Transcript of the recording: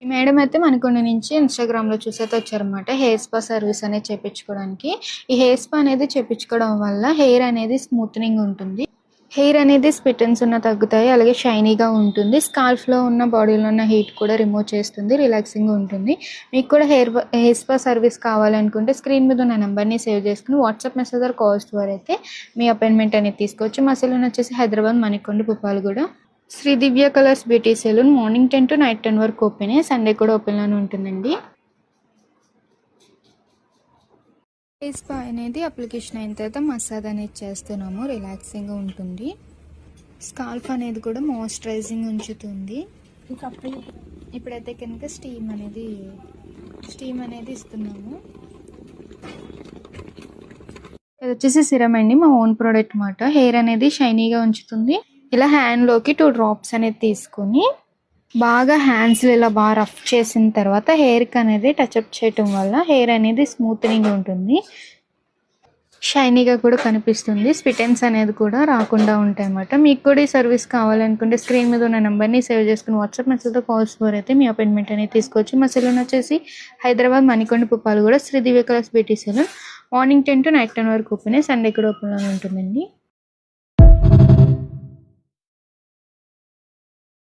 ఈ మేడం అయితే మనకొండ నుంచి ఇన్‌స్టాగ్రామ్‌లో చూసైతే వచ్చారనమాట. హెయిర్ స్పా సర్వీస్ అనేది చేపించుకోవడానికి. ఈ హెయిర్ స్పా అనేది చేపించుకోవడం వల్ల హెయిర్ అనేది స్మూత్‌నింగ్ ఉంటుంది. హెయిర్ అనేది స్ప్లిటెన్స్ తగ్గుతాయి. అలాగే షైనీగా ఉంటుంది. స్కాల్ఫ్‌లో ఉన్న బాడీలో ఉన్న హీట్ కూడా రిమూవ్ చేస్తుంది. రిలాక్సింగ్‌గా ఉంటుంది. మీకు కూడా హెయిర్ స్పా సర్వీస్ కావాలనుకుంటే స్క్రీన్ మీద ఉన్న నంబర్‌ని సేవ్ చేసుకొని వాట్సాప్ మెసేజ్ ఆర్ కాల్స్ ద్వారా అయితే మీ అపాయింట్మెంట్ అనేది తీసుకోవచ్చు. మా సెలూన్ వచ్చేసి Hyderabad Manikonda Puppalaguda. Sri Divya colours beauty salon morning 10 to night 10 వరకు ఓపెనే. సండే కూడా ఓపెన్లోనే ఉంటుందండి. హెయిర్ స్పా అనేది అప్లికేషన్ అయిన తర్వాత మసాజ్ అనేది చేస్తున్నాము. రిలాక్సింగ్గా ఉంటుంది. స్కాల్ఫ్ అనేది కూడా మాయిశ్చరైజింగ్ ఉంచుతుంది. ఇప్పుడైతే కనుక స్టీమ్ అనేది ఇస్తున్నాము. ఇది వచ్చేసి సిరమ్ అండి, మా ఓన్ ప్రోడక్ట్ అన్నమాట. హెయిర్ అనేది షైనీగా ఉంచుతుంది. ఇలా హ్యాండ్లోకి 2 డ్రాప్స్ అనేది తీసుకొని బాగా హ్యాండ్స్లో ఇలా బాగా రఫ్ చేసిన తర్వాత హెయిర్కి అనేది టచ్అప్ చేయటం వల్ల హెయిర్ అనేది స్మూత్నింగ్ ఉంటుంది. షైనీగా కూడా కనిపిస్తుంది. స్ప్లిటెన్స్ అనేది కూడా రాకుండా ఉంటాయి అన్నమాట. మీకు కూడా ఈ సర్వీస్ కావాలనుకుంటే స్క్రీన్ మీద ఉన్న నెంబర్ని సేవ్ చేసుకుని వాట్సాప్ మెసేజ్తో కాల్స్ ద్వారా అయితే మీ అపాయింట్మెంట్ అనేది తీసుకోవచ్చు. మా సెలూన్ వచ్చేసి Hyderabad Manikonda Puppalaguda Sri Divya colours beauty salon morning 10 to night 10 వరకు ఓపెన్. సండే కూడా ఓపెన్లో ఉంటుందండి.